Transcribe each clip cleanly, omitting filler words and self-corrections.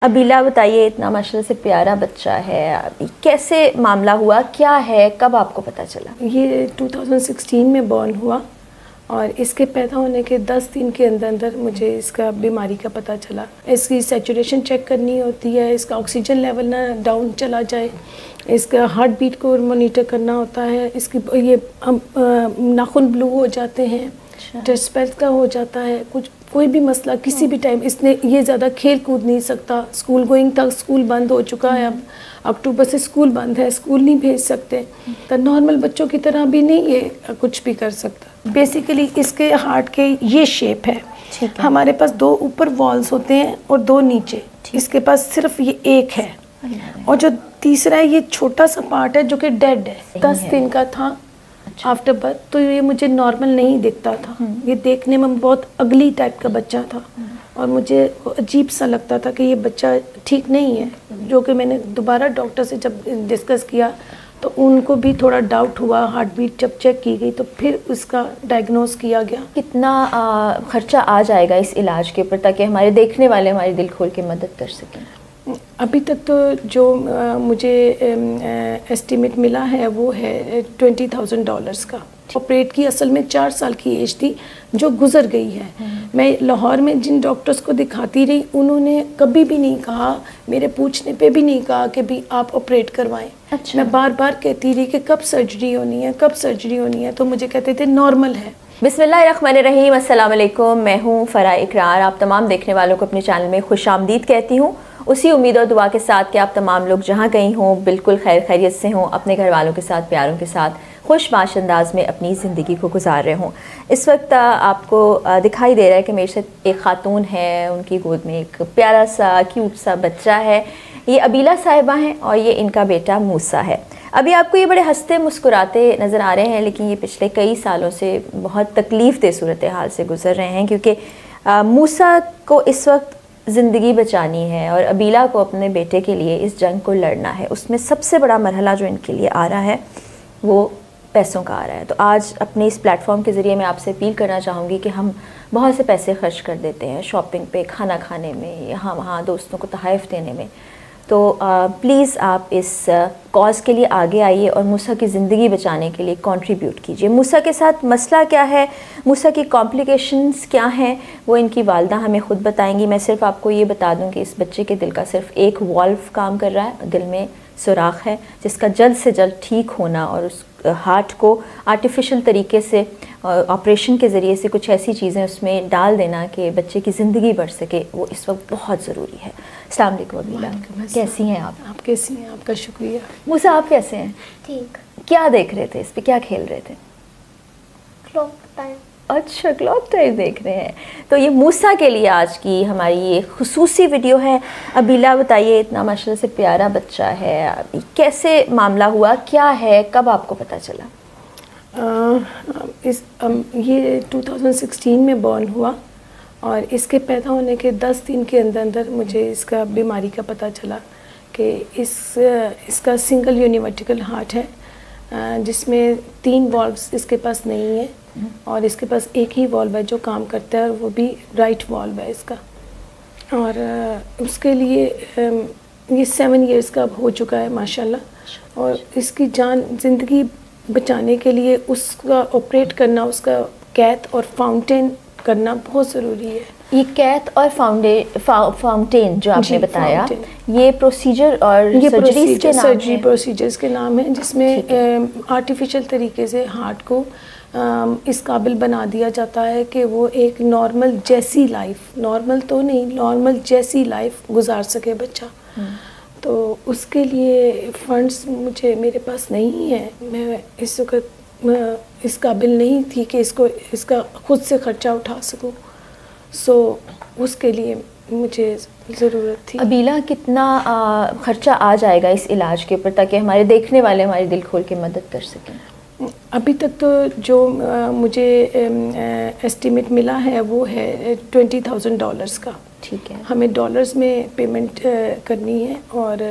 ابیلا بتائیے، اتنا ماشاءاللہ سے پیارا بچہ ہے، کیسے معاملہ ہوا، کیا ہے، کب آپ کو پتہ چلا؟ یہ 2016 میں بورن ہوا اور اس کے پیدا ہونے کے 10 دن کے اندر مجھے اس کا بیماری کا پتہ چلا۔ اس کی سیچوریشن چیک کرنی ہوتی ہے، اس کا آکسیجن لیول نہ ڈاؤن چلا جائے، اس کا ہارٹ بیٹ کو مانیٹر کرنا ہوتا ہے، اس کی یہ ناخن بلو ہو جاتے ہیں، ٹیسٹ پیڈ کا ہو جاتا ہے، کوئی بھی مسئلہ کسی بھی ٹائم۔ اس نے یہ زیادہ کھیل کود نہیں سکتا، اسکول گوئنگ تک اسکول بند ہو چکا ہے، اب اکتوبر سے اسکول بند ہے، اسکول نہیں بھیج سکتے، تو نارمل بچوں کی طرح بھی نہیں یہ کچھ بھی کر سکتا۔ بیسیکلی اس کے ہارٹ کے یہ شیپ ہے، ہمارے پاس 2 اوپر والز ہوتے ہیں اور 2 نیچے، اس کے پاس صرف یہ ایک ہے، اور جو تیسرا ہے یہ چھوٹا سا پارٹ ہے جو کہ ڈیڈ ہے، 10 دن کا تھا آفٹر برتھ، تو یہ مجھے نارمل نہیں دکھتا تھا، یہ دیکھنے میں بہت اگلی ٹائپ کا بچہ تھا، اور مجھے عجیب سا لگتا تھا کہ یہ بچہ ٹھیک نہیں ہے، جو کہ میں نے دوبارہ ڈاکٹر سے جب ڈسکس کیا تو ان کو بھی تھوڑا ڈاؤٹ ہوا، ہارٹ بیٹ جب چیک کی گئی تو پھر اس کا ڈائگنوز کیا گیا۔ کتنا خرچہ آ جائے گا اس علاج کے اوپر تاکہ ہمارے دیکھنے والے ہماری دل کھول کے مدد کر سکیں؟ ابھی تک تو جو مجھے ایسٹیمیٹ ملا ہے وہ ہے $20,000 کا۔ آپریٹ کی اصل میں 4 سال کی ایج تھی جو گزر گئی ہے۔ میں لاہور میں جن ڈاکٹرز کو دکھاتی رہی انہوں نے کبھی بھی نہیں کہا، میرے پوچھنے پہ بھی نہیں کہا کہ بھی آپ آپریٹ کروائیں۔ میں بار بار کہتی رہی کہ کب سرجری ہونی ہے، کب سرجری ہونی ہے، تو مجھے کہتے تھے نارمل ہے۔ بسم اللہ الرحمن الرحیم، السلام علیکم، میں ہوں فرح اقرار، آپ تمام دیکھنے والوں کو اپنے چینل میں خوش آمدید کہتی ہوں، اسی امید اور دعا کے ساتھ کہ آپ تمام لوگ جہاں کہیں ہوں بالکل خیر خیریت سے ہوں، اپنے گھر والوں کے ساتھ، پیاروں کے ساتھ خوش باش انداز میں اپنی زندگی کو گزار رہے ہوں۔ اس وقت آپ کو دکھائی دے رہا ہے کہ میرے ساتھ ایک خاتون ہے، ان کی گود میں ایک پیارا سا کیوٹ سا بچہ ہے، یہ ابیلا صاحبہ ہیں اور یہ ان کا بیٹا موسیٰ ہے۔ ابھی آپ کو یہ بڑے ہنستے مسکراتے نظر آ رہے ہیں، لیکن یہ پچھلے کئی سالوں سے بہت تکلیف دہ صورتحال سے گزر رہے ہیں، کیونکہ موسیٰ کو اس وقت زندگی بچانی ہے اور ابیلا کو اپنے بیٹے کے لیے اس جنگ کو لڑنا ہے۔ اس میں سب سے بڑا مرحلہ جو ان کے لیے آ رہا ہے وہ پیسوں کا آ رہا ہے۔ تو آج اپنے اس پلیٹ فارم کے ذریعے میں آپ سے اپیل کرنا چاہوں گی کہ ہم بہت سے پیسے خرچ کر دیتے ہیں شاپنگ پہ، کھانا کھانے میں، یہاں وہاں دوستوں کو تحائف دینے میں، تو پلیز آپ اس کاز کے لیے آگے آئیے اور موسیٰ کی زندگی بچانے کے لیے کنٹریبیوٹ کیجیے۔ موسیٰ کے ساتھ مسئلہ کیا ہے، موسیٰ کی کمپلیکیشنز کیا ہیں، وہ ان کی والدہ ہمیں خود بتائیں گی۔ میں صرف آپ کو یہ بتا دوں کہ اس بچے کے دل کا صرف ایک والو کام کر رہا ہے، دل میں سوراخ ہے جس کا جلد سے جلد ٹھیک ہونا اور اس ہارٹ کو آرٹیفیشل طریقے سے آپریشن کے ذریعے سے کچھ ایسی چیزیں اس میں ڈال دینا کہ بچے کی زندگی بڑھ سکے، وہ اس وقت بہت ضروری ہے۔ السلام علیکم ابیلا، کیسی ہیں آپ؟ آپ کیسی ہیں؟ آپ کا شکریہ۔ موسیٰ آپ کیسے ہیں؟ ٹھیک۔ کیا دیکھ رہے تھے اس پہ، کیا کھیل رہے تھے؟ Clock time. اچھا، کلاک ٹائم دیکھ رہے ہیں۔ تو یہ موسیٰ کے لیے آج کی ہماری یہ خصوصی ویڈیو ہے۔ ابیلا بتائیے، اتنا ماشاءاللہ سے پیارا بچہ ہے، کیسے معاملہ ہوا، کیا ہے، کب آپ کو پتہ چلا؟ یہ 2016 میں بورن ہوا اور اس کے پیدا ہونے کے 10 دن کے اندر مجھے اس کا بیماری کا پتہ چلا کہ اس کا سنگل یونیورٹیکل ہارٹ ہے، جس میں 3 والوز اس کے پاس نہیں ہیں، اور اس کے پاس ایک ہی والو ہے جو کام کرتا ہے، اور وہ بھی رائٹ والو ہے اس کا، اور اس کے لیے یہ 7 ایئرس کا ہو چکا ہے ماشاءاللہ، اور اس کی زندگی بچانے کے لیے اس کا آپریٹ کرنا، اس کا کیتھ اور فاؤنٹین کرنا بہت ضروری ہے۔ یہ کیتھ اور فاؤنٹین جو آپ نے بتایا، یہ پروسیجر اور سرجری پروسیجرز کے نام ہیں، جس میں آرٹیفیشل طریقے سے ہارٹ کو اس قابل بنا دیا جاتا ہے کہ وہ ایک نارمل جیسی لائف، نارمل تو نہیں، نارمل جیسی لائف گزار سکے بچہ۔ تو اس کے لیے فنڈز میرے پاس نہیں ہیں، میں اس وقت اس قابل نہیں تھی کہ اس کا خود سے خرچہ اٹھا سکوں، سو اس کے لیے مجھے ضرورت تھی۔ ابیلا، کتنا خرچہ آ جائے گا اس علاج کے اوپر تاکہ ہمارے دیکھنے والے ہماری دل کھول کے مدد کر سکیں؟ ابھی تک تو جو مجھے ایسٹیمیٹ ملا ہے وہ ہے $20,000 کا۔ ٹھیک ہے، ہمیں ڈالرز میں پیمنٹ کرنی ہے، اور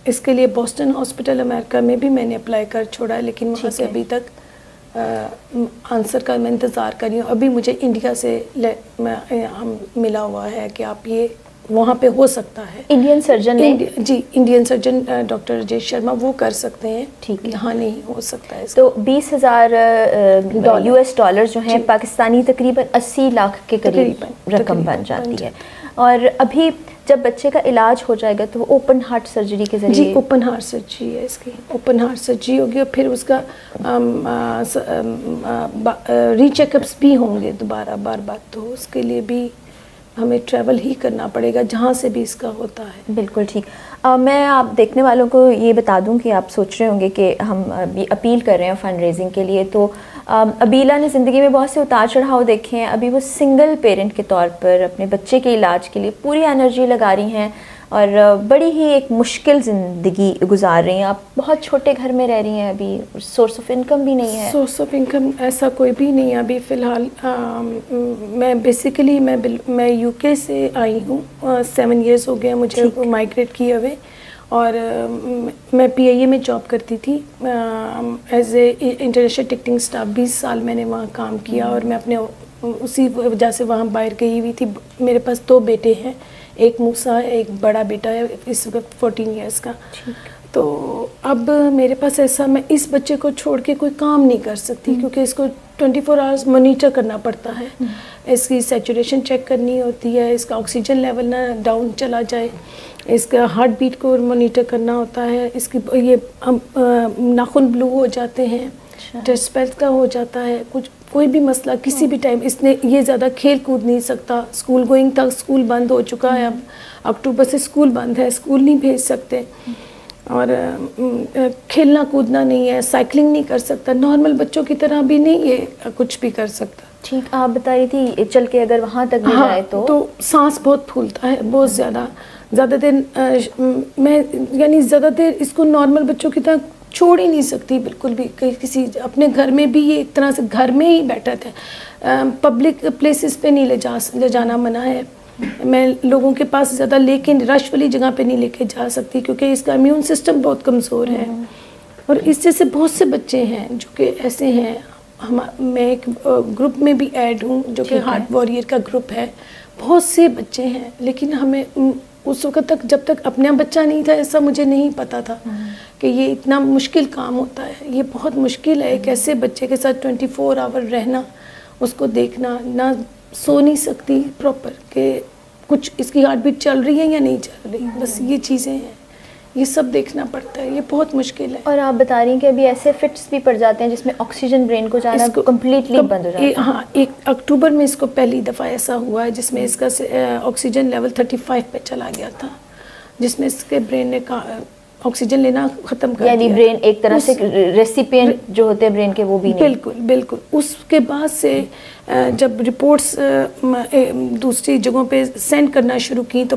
اس کے لیے بوسٹن ہاسپٹل امریکہ میں بھی میں نے اپلائی کر چھوڑا ہے، لیکن وہاں سے ابھی تک آنسر کا میں انتظار کر رہی ہوں. ابھی مجھے انڈیا سے ملا ہوا ہے کہ آپ یہ وہاں پہ ہو سکتا ہے. انڈین سرجن نے جی Indian surgeon doctor Rajesh Sharma وہ کر سکتے ہیں. ٹھیک ہے. یہاں نہیں ہو سکتا ہے. تو 20,000 US ڈالر جو ہیں پاکستانی تقریباً 80 لاکھ کے قریب رقم بن جاتی ہے. اور ابھی جب بچے کا علاج ہو جائے گا تو وہ اوپن ہارٹ سرجری کے ذریعے جی اوپن ہارٹ سرجری ہے اس کی. اوپن ہارٹ سرجری ہوگی اور پھر اس کا ری چیک اپس بھی ہوں گے دوبارہ بار بار. تو اس کے لیے بھی ہمیں ٹریول ہی کرنا پڑے گا جہاں سے بھی اس کا ہوتا ہے. بالکل ٹھیک. میں آپ دیکھنے والوں کو یہ بتا دوں کہ آپ سوچ رہے ہوں گے کہ ہم ابھی اپیل کر رہے ہیں فنڈ ریزنگ کے لیے. تو ابیلا نے زندگی میں بہت سے اتار چڑھاؤ دیکھے ہیں. ابھی وہ سنگل پیرنٹ کے طور پر اپنے بچے کے علاج کے لیے پوری انرجی لگا رہی ہیں اور بڑی ہی ایک مشکل زندگی گزار رہی ہیں. آپ بہت چھوٹے گھر میں رہ رہی ہیں, ابھی سورس آف انکم بھی نہیں ہے. سورس آف انکم ایسا کوئی بھی نہیں ہے ابھی فی الحال. میں بیسیکلی میں UK سے آئی ہوں. 7 ایئرس ہو گئے مجھے مائگریٹ کیے ہوئے. اور میں PIA میں جاب کرتی تھی as a international ticketing staff. 20 سال میں نے وہاں کام کیا اور میں اپنے اسی وجہ سے وہاں باہر گئی ہوئی تھی. میرے پاس 2 بیٹے ہیں, ایک موسیٰ ہے, ایک بڑا بیٹا ہے اس وقت 14 ایئرس کا. تو اب میرے پاس ایسا میں اس بچے کو چھوڑ کے کوئی کام نہیں کر سکتی کیونکہ اس کو 24 آورس مانیٹر کرنا پڑتا ہے. اس کی سیچوریشن چیک کرنی ہوتی ہے, اس کا آکسیجن لیول نہ ڈاؤن چلا جائے, اس کا ہارٹ بیٹ کو مانیٹر کرنا ہوتا ہے. اس کی یہ ناخن بلو ہو جاتے ہیں, ٹیسٹ پیلز کا ہو جاتا ہے, کوئی بھی مسئلہ کسی بھی ٹائم. اس نے یہ زیادہ کھیل کود نہیں سکتا. اسکول گوئنگ تک اسکول بند ہو چکا ہے, اب اکتوبر سے اسکول بند ہے, اسکول نہیں بھیج سکتے. اور کھیلنا کودنا نہیں ہے, سائیکلنگ نہیں کر سکتا. نارمل بچوں کی طرح بھی نہیں یہ کچھ بھی کر سکتا. ٹھیک. آپ بتا رہی تھی چل کے اگر وہاں تک بھی جائے تو سانس بہت پھولتا ہے, بہت زیادہ دیر. میں یعنی زیادہ دیر اس کو نارمل بچوں کی طرح چھوڑ ہی نہیں سکتی بالکل بھی. کسی اپنے گھر میں بھی یہ ایک طرح سے گھر میں ہی بیٹھا تھا. پبلک پلیسز پہ نہیں لے جانا منع ہے. میں لوگوں کے پاس زیادہ لیکن رش والی جگہ پہ نہیں لے کے جا سکتی کیونکہ اس کا امیون سسٹم بہت کمزور ہے. اور اس جیسے بہت سے بچے ہیں جو کہ ایسے ہیں. میں ایک گروپ میں بھی ایڈ ہوں جو کہ ہارٹ واریر کا گروپ ہے. بہت سے بچے ہیں لیکن ہمیں اس وقت تک جب تک اپنا بچہ نہیں تھا ایسا مجھے نہیں پتا تھا کہ یہ اتنا مشکل کام ہوتا ہے. یہ بہت مشکل ہے ایک ایسے بچے کے ساتھ 24 آور رہنا, اس کو دیکھنا. نہ سو نہیں سکتی پراپر کہ کچھ اس کی ہارٹ بیٹ چل رہی ہے یا نہیں چل رہی. بس یہ چیزیں ہیں, یہ سب دیکھنا پڑتا ہے. یہ بہت مشکل ہے. اور آپ بتا رہی ہیں کہ ابھی ایسے فٹس بھی پڑ جاتے ہیں جس میں آکسیجن برین کو جانا کمپلیٹلی بند ہو جاتا ہے. ہاں 1 اکتوبر میں اس کو پہلی دفعہ ایسا ہوا ہے جس میں اس کا آکسیجن لیول 35 پہ چلا گیا تھا, جس میں اس کے برین نے آکسیجن لینا ختم کر دیا. یعنی برین ایک طرح سے ریسیپینٹ جو ہوتے ہیں برین کے وہ بھی نہیں. بالکل. اس کے بعد سے جب رپورٹس دوسری جگہوں پہ سینڈ کرنا شروع کی تو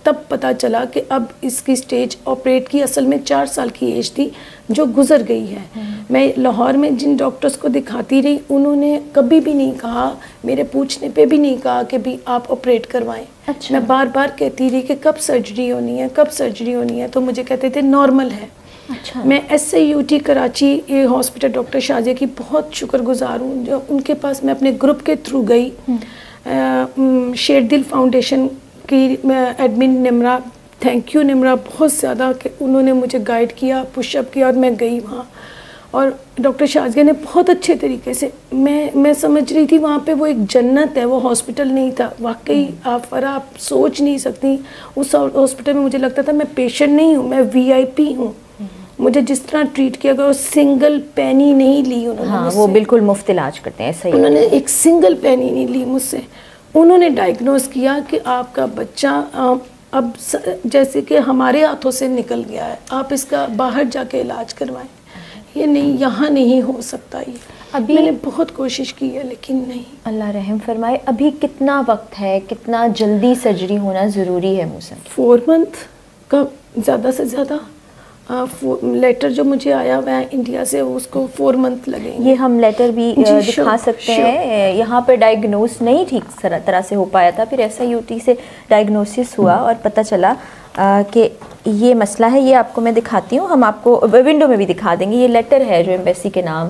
تب پتہ چلا کہ اب اس کی سٹیج آپریٹ کی اصل میں 4 سال کی ایج تھی جو گزر گئی ہے. میں لاہور میں جن ڈاکٹرز کو دکھاتی رہی انہوں نے کبھی بھی نہیں کہا, میرے پوچھنے پہ بھی نہیں کہا کہ بھی آپ آپریٹ کروائیں. میں بار بار کہتی رہی کہ کب سرجری ہونی ہے, تو مجھے کہتے تھے نارمل ہے. میں SAUT Karachi hospital doctor Shazia کی بہت شکر گزار ہوں جو ان کے پاس میں اپنے گروپ کے تھرو گئی. شیر دل فاؤنڈیشن کی admin Nimra, thank you Nimra بہت زیادہ کہ انہوں نے مجھے گائیڈ کیا, پش اپ کیا اور میں گئی وہاں. اور ڈاکٹر شازیہ نے بہت اچھے طریقے سے, میں سمجھ رہی تھی وہاں پہ وہ ایک جنت ہے, وہ ہاسپٹل نہیں تھا. واقعی آپ سوچ نہیں سکتی اس ہاسپٹل میں مجھے لگتا تھا میں پیشنٹ نہیں ہوں, میں VIP ہوں. مجھے جس طرح ٹریٹ کیا گیا, سنگل پینی نہیں لی انہوں نے. ہاں وہ بالکل مفت علاج کرتے ہیں. صحیح. انہوں نے ایک سنگل پینی نہیں لی مجھ سے. انہوں نے ڈائگنوز کیا کہ آپ کا بچہ اب جیسے کہ ہمارے ہاتھوں سے نکل گیا ہے, آپ اس کا باہر جا کے علاج کروائیں. یہ نہیں, یہاں نہیں ہو سکتا. یہ ابھی میں نے بہت کوشش کی ہے لیکن نہیں. اللہ رحم فرمائے. ابھی کتنا وقت ہے, کتنا جلدی سرجری ہونا ضروری ہے موسم؟ 4 منتھ کا زیادہ سے زیادہ. لیٹر جو مجھے آیا ہوا ہے انڈیا سے اس کو 4 منتھ لگیں گے. یہ ہم لیٹر بھی دکھا سکتے ہیں. یہاں پہ ڈائگنوز نہیں ٹھیک طرح سے ہو پایا تھا, پھر SAUT سے ڈائگنوسس ہوا اور پتہ چلا کہ یہ مسئلہ ہے. یہ آپ کو میں دکھاتی ہوں, ہم آپ کو ونڈو میں بھی دکھا دیں گے. یہ لیٹر ہے جو ایمبیسی کے نام